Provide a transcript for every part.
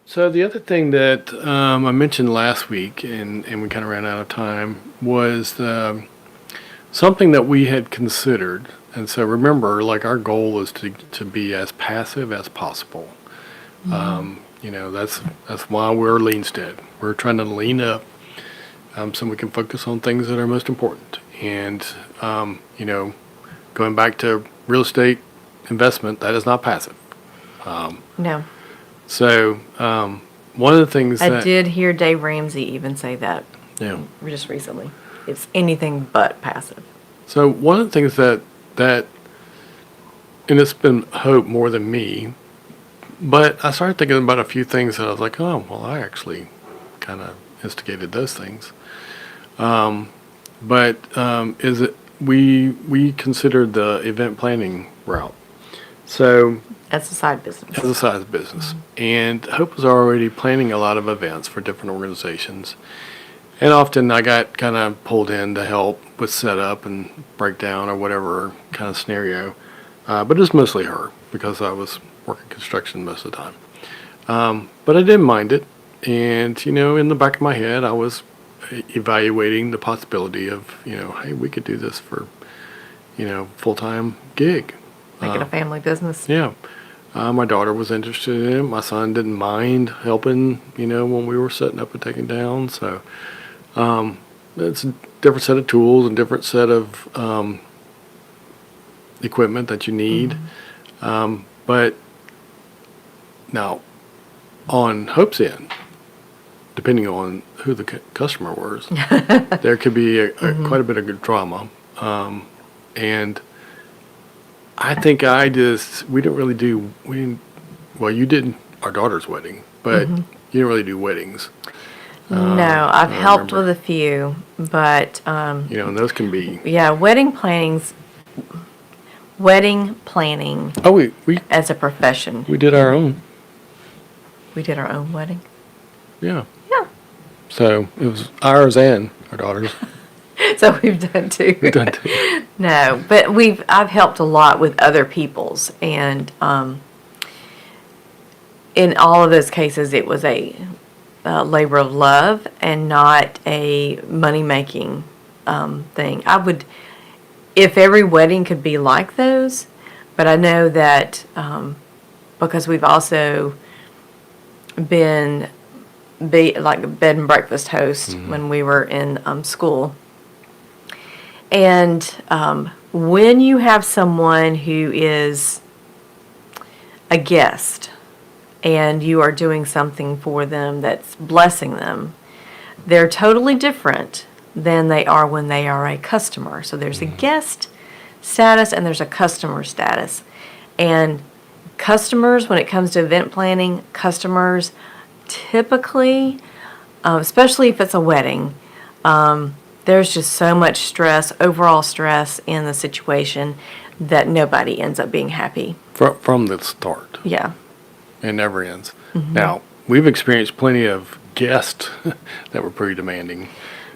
So the other thing that I mentioned last week, and we kind of ran out of time, was something that we had considered. And so remember, like our goal is to be as passive as possible. That's why we're lean stead. We're trying to lean up so we can focus on things that are most important. And going back to real estate investment, that is not passive. No. So one of the things I that did hear Dave Ramsey even say that yeah. just recently. It's anything but passive. So one of the things that and it's been Hope more than me, but I started thinking about a few things that I was like, oh, well, I actually kind of instigated those things. Is it we considered the event planning route. So As a side business. as a side business, and Hope was already planning a lot of events for different organizations. And often I got kind of pulled in to help with setup and breakdown or whatever kind of scenario. But it's mostly her because I was working construction most of the time. But I didn't mind it. And, in the back of my head, I was evaluating the possibility of, hey, we could do this for, full-time gig. Make it a family business. Yeah. My daughter was interested in it. My son didn't mind helping, when we were setting up and taking down. So it's a different set of tools and different set of equipment that you need. But now, on Hope's end, depending on who the customer was, there could be quite a bit of good drama. And I think we didn't, well, you did our daughter's wedding, but you didn't really do weddings. No, I've I helped remember. with a few, but And those can be, yeah, wedding planning oh, we as a profession. did our own. We did our own wedding. Yeah. Yeah. So it was ours and our daughter's. So we've done two. We've done two. No, but I've helped a lot with other people's, and in all of those cases, it was a labor of love and not a money-making thing. I would, if every wedding could be like those, but I know that because we've also been like a bed and breakfast host when we were in school. And when you have someone who is a guest and you are doing something for them that's blessing them, they're totally different than they are when they are a customer. So there's a guest status and there's a customer status. And customers, when it comes to event planning, customers typically, especially if it's a wedding, there's just so much stress, overall stress in the situation that nobody ends up being happy. From the start. Yeah. It never ends. Now, we've experienced plenty of guests that were pretty demanding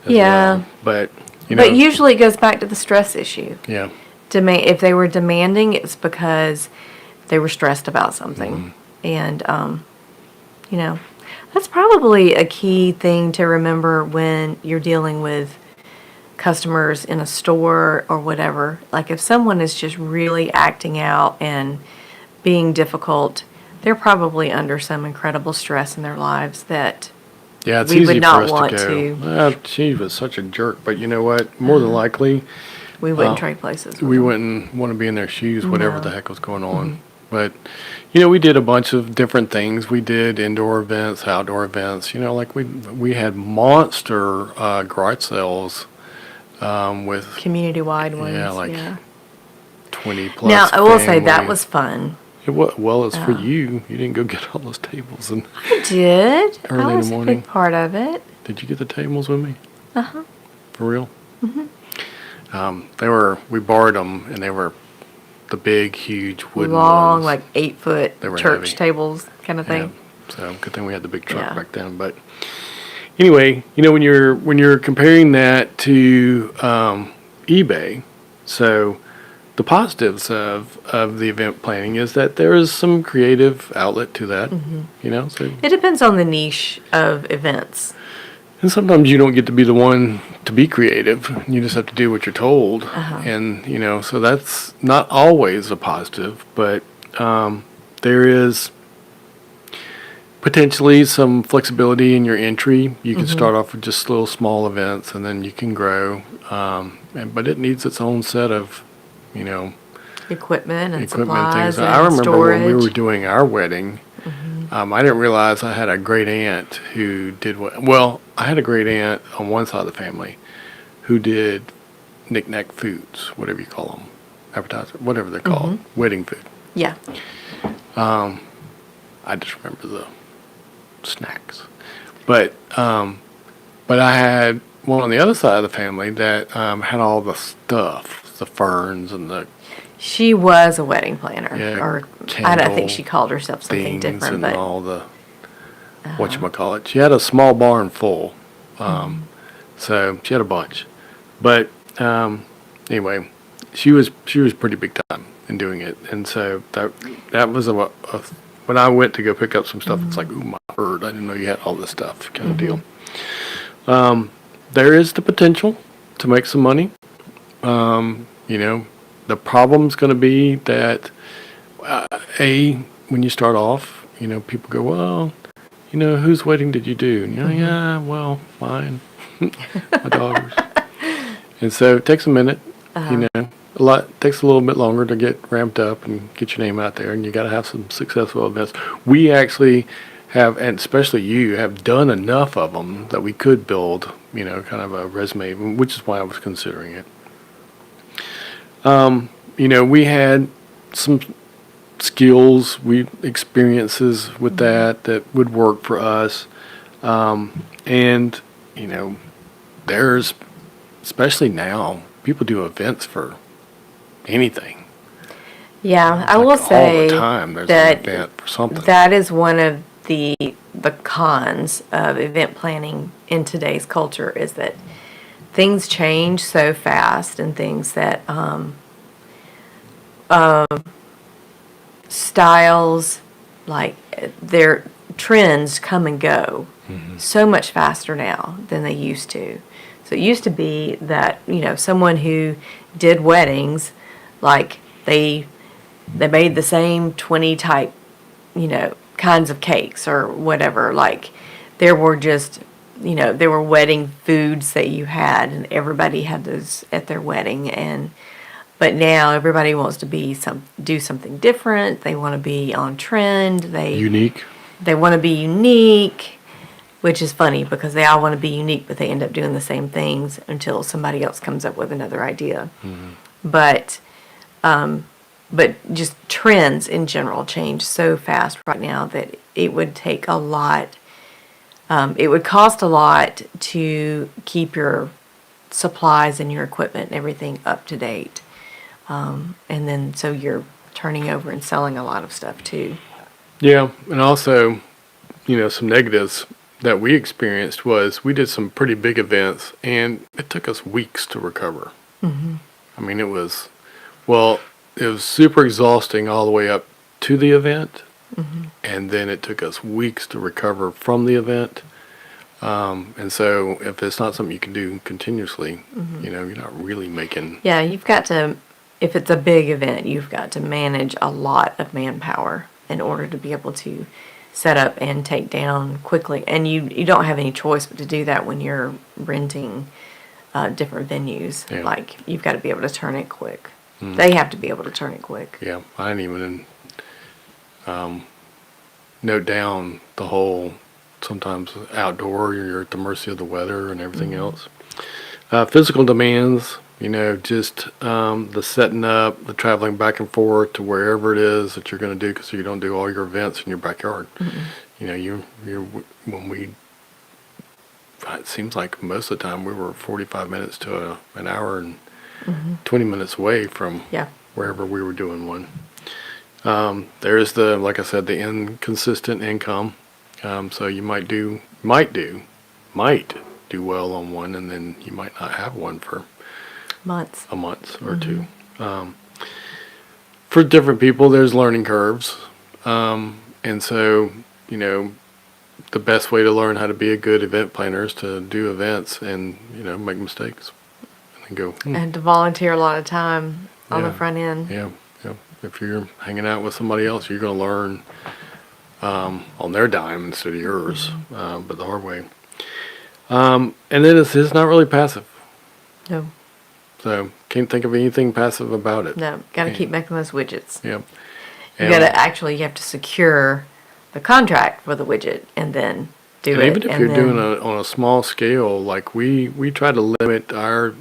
as well. But, But usually it goes back to the stress issue. yeah. If they were demanding, it's because they were stressed about something. And, that's probably a key thing to remember when you're dealing with customers in a store or whatever. Like if someone is just really acting out and being difficult, they're probably under some incredible stress in their lives that Yeah, it's we would easy not for us want to go, to. "Well, she was such a jerk," but you know what? More than likely, we wouldn't trade places with we them. wouldn't want to be in their shoes, whatever No. the heck was going on. But, we did a bunch of different things. We did indoor events, outdoor events. Like we had monster garage sales with Community-wide ones. Yeah, like 20 plus. Now, I will say that families. was fun. Well, it's for you. You didn't go get all those tables, and I did. Early in I the was a morning. big part of it. did you get the tables with me? Uh-huh. For real? We borrowed them, and they were the big, huge wooden Long, ones. like 8-foot They were church heavy. tables kind of Yeah. thing. So good thing we had the big truck Yeah. back then. But anyway, when you're comparing that to eBay, so the positives of the event planning is that there is some creative outlet to that, so. It depends on the niche of events. And sometimes you don't get to be the one to be creative. You just have to do what you're told. And, so that's not always a positive, but there is potentially some flexibility in your entry. You can start off with just little small events and then you can grow. But it needs its own set of, Equipment and equipment supplies things. and I remember storage. when we were doing our wedding, I didn't realize I had a great aunt who did I had a great aunt on one side of the family who did knick-knack foods, whatever you call them, appetizer, whatever they're called, wedding food. Yeah. I just remember the snacks. But I had one on the other side of the family that had all the stuff, the ferns and the She was a wedding planner. Yeah, Or I candle think she called herself something things different, and but all the whatchamacallit. She had a small barn full. So she had a bunch. But anyway, she was pretty big time in doing it. And so that was when I went to go pick up some stuff, it's like, ooh, my word, I didn't know you had all this stuff kind of deal. There is the potential to make some money. The problem's going to be that, when you start off, people go, well, whose wedding did you do? And yeah, well, mine, my daughter's. And so it takes a minute, takes a little bit longer to get ramped up and get your name out there, and you got to have some successful events. We actually have, and especially you, have done enough of them that we could build, kind of a resume, which is why I was considering it. We had some skills, experiences with that would work for us. There's, especially now, people do events for anything. yeah, I Like will say all the time there's that an event for something. that is one of the cons of event planning in today's culture is that things change so fast and things that styles, like their trends come and go so much faster now than they used to. So it used to be that, someone who did weddings, like they made the same 20 type, kinds of cakes or whatever. Like there were just, there were wedding foods that you had and everybody had those at their wedding. But now everybody wants to do something different. They want to be on trend. Unique. They want to be unique. Which is funny because they all want to be unique, but they end up doing the same things until somebody else comes up with another idea. But just trends in general change so fast right now that it would take a lot. It would cost a lot to keep your supplies and your equipment and everything up to date. And then so you're turning over and selling a lot of stuff too. Yeah, and also, some negatives that we experienced was we did some pretty big events and it took us weeks to recover. I mean, it was super exhausting all the way up to the event, and then it took us weeks to recover from the event. And so if it's not something you can do continuously, you're not really making... Yeah, you've got to, if it's a big event, you've got to manage a lot of manpower in order to be able to set up and take down quickly. And you don't have any choice but to do that when you're renting different venues. Yeah. Like, you've got to be able to turn it quick. They have to be able to turn it quick. Yeah, I didn't even note down the whole, sometimes outdoor, you're at the mercy of the weather and everything else. Physical demands, just the setting up, the traveling back and forth to wherever it is that you're going to do, because you don't do all your events in your backyard. It seems like most of the time we were 45 minutes to an hour and 20 minutes away from wherever we were doing one. There's like I said, the inconsistent income. So you might do well on one, and then you might not have one for Months. a month or two. for different people, there's learning curves. And so, you know, the best way to learn how to be a good event planner is to do events and, you know, make mistakes and then go, And to volunteer a lot of time on the Yeah. front end. yeah, yeah. If you're hanging out with somebody else, you're going to learn on their dime instead of yours, but the hard way. And then it's not really passive. No, So can't think of anything passive about it. no, got to Yeah. keep making those widgets. Yeah. You got to actually, you have to secure the contract for the widget and then do and it. even if and you're then, doing it on a small scale, like we try to limit our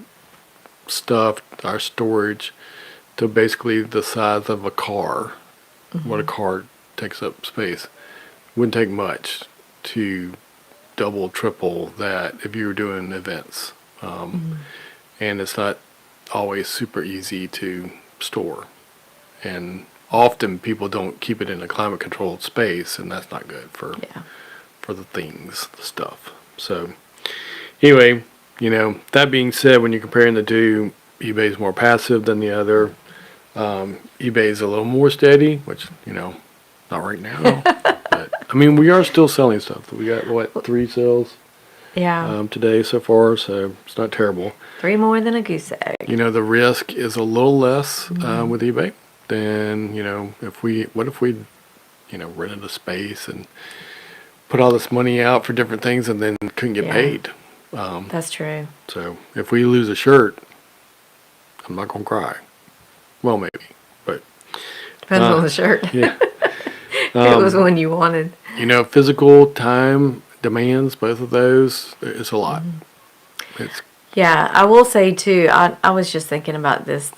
stuff, our storage, to basically the size of a car. What a car takes up space. Wouldn't take much to double, triple that if you were doing events. And it's not always super easy to store. And often people don't keep it in a climate controlled space, and that's not good for yeah. the things, the stuff. So anyway, you know, that being said, when you're comparing the two, eBay's more passive than the other. eBay's a little more steady, which, you know, not right now. But I mean, we are still selling stuff. We got what, 3 sales Yeah. today so far, so it's not terrible. 3 more than a goose egg. You know, the risk is a little less with eBay than, you know, what if we, you know, rented a space and put all this money out for different things and then couldn't get Yeah. paid. That's true. So if we lose a shirt, I'm not gonna cry. Well, maybe, but Depends on the shirt. yeah. If it was one you wanted. You know, physical time demands, both of those, it's a lot. It's Yeah, I will say too, I was just thinking about this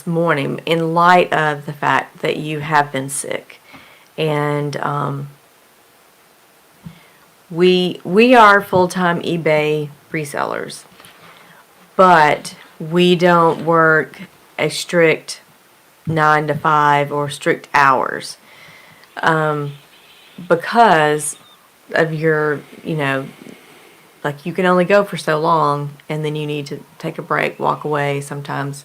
morning in light of the fact that you have been sick. And we are full-time eBay resellers, but we don't work a strict 9 to 5 or strict hours because of your, you know, like you can only go for so long and then you need to take a break, walk away, sometimes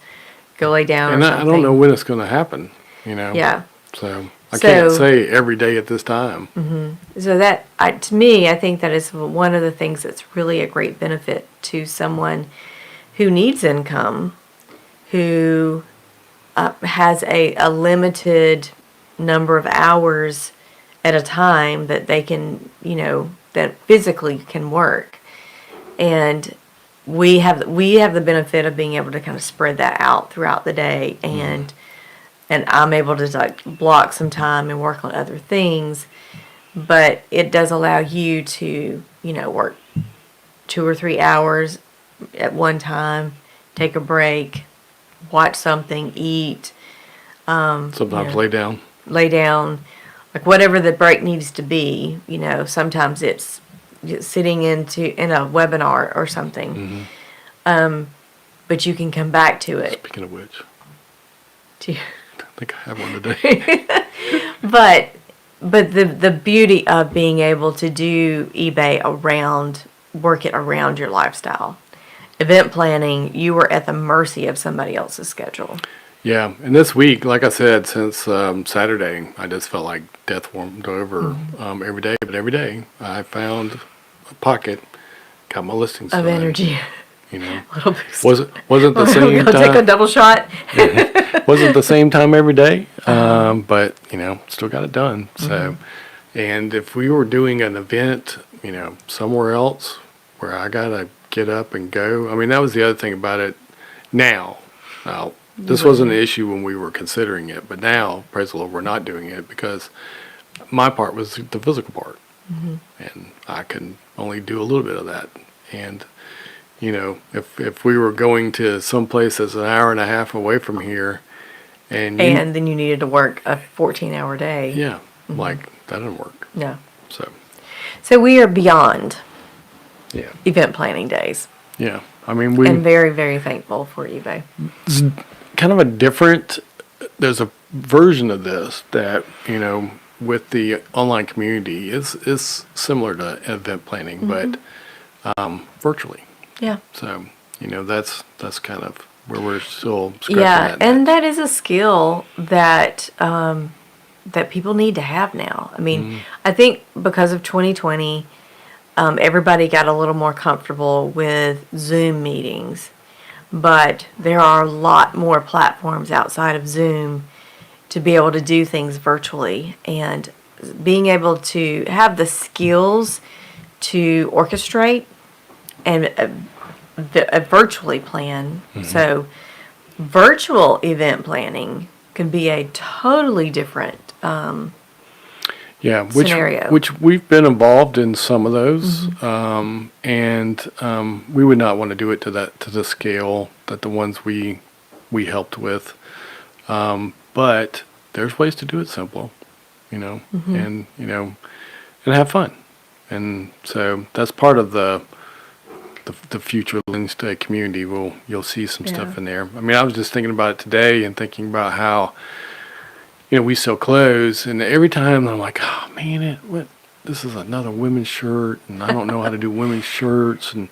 go lay down and or I something. don't know when it's gonna happen. You know. Yeah. So I can't So- say every day at this time. So that, to me, I think that is one of the things that's really a great benefit to someone who needs income, who has a limited number of hours at a time that they can, you know, that physically can work. And we have the benefit of being able to kind of spread that out throughout the day, and I'm able to like block some time and work on other things. But it does allow you to, you know, work 2 or 3 hours at one time, take a break, watch something, eat, Sometimes Yeah. lay down. lay down, like whatever the break needs to be. You know, sometimes it's just sitting in a webinar or something. But you can come back to it. Speaking of which, To- I think I have one today. But the beauty of being able to do eBay work it around your lifestyle. Event planning, you were at the mercy of somebody else's schedule. Yeah, and this week, like I said, since Saturday, I just felt like death warmed over every day. But every day, I found a pocket, got my listings Of done, energy. You know, A little boost. wasn't the same Go take a time. double shot. Wasn't the same time every day, but you know, still got it done. So, and if we were doing an event, you know, somewhere else where I gotta get up and go, I mean, that was the other thing about it. Now, this wasn't an issue when we were considering it, but now, praise the Lord, we're not doing it because my part was the physical part, and I can only do a little bit of that. And you know, if we were going to some place that's an hour and a half away from here, and And then you needed to work a 14-hour day. yeah, like that didn't work. No. So We are beyond yeah, event planning days. yeah. I mean, And very, very thankful for eBay. it's kind of a different. There's a version of this that, you know, with the online community is similar to event planning, but virtually. Yeah. So, you know, that's kind of where we're still scratching Yeah, that and itch. that is a skill that that people need to have now. I mean, I think because of 2020, everybody got a little more comfortable with Zoom meetings, but there are a lot more platforms outside of Zoom to be able to do things virtually, and being able to have the skills to orchestrate and virtually plan. So virtual event planning can be a totally different Yeah, scenario. which we've been involved in some of those, and we would not want to do it to the scale that the ones we helped with. But there's ways to do it simple, and and have fun, and so that's part of the future Lynn State community. You'll see some stuff Yeah. in there. I mean, I was just thinking about it today and thinking about how we sell clothes, and every time I'm like, oh man, this is another women's shirt, and I don't know how to do women's shirts, and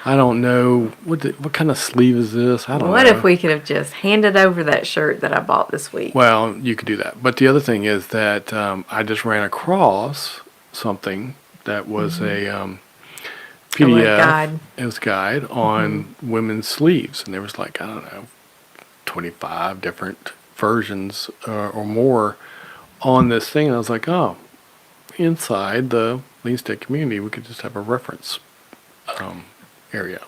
I don't know what kind of sleeve is this. I don't What know. if we could have just handed over that shirt that I bought this week? Well, you could do that, but the other thing is that I just ran across something that was a PDF. guide. It was a guide on women's sleeves, and there was like, I don't know, 25 different versions or more on this thing. And I was like, oh, inside the Lean State community, we could just have a reference area.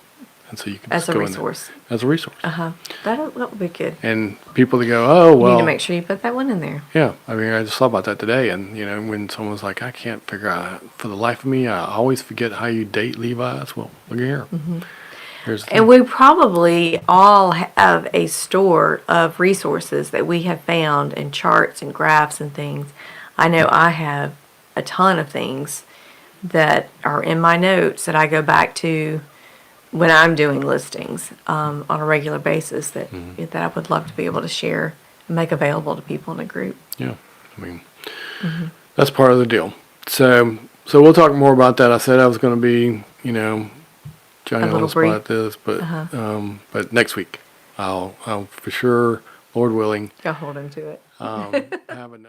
And so you can As just a go resource. in there as a resource. That would be good. And people that go, oh, You well. need to make sure you put that one in there. Yeah, I mean, I just thought about that today, and when someone was like, "I can't figure out for the life of me, I always forget how you date Levi's." Well, look here. Here's the And thing. we probably all have a store of resources that we have found, and charts and graphs and things. I know I have a ton of things that are in my notes that I go back to when I'm doing listings on a regular basis that I would love to be able to share and make available to people in a group. Yeah, I mean, that's part of the deal. So we'll talk more about that. I said I was going to be, Johnny A on little the spot brief. at this, but next week I'll for sure, Lord willing, Go hold him to it. have enough.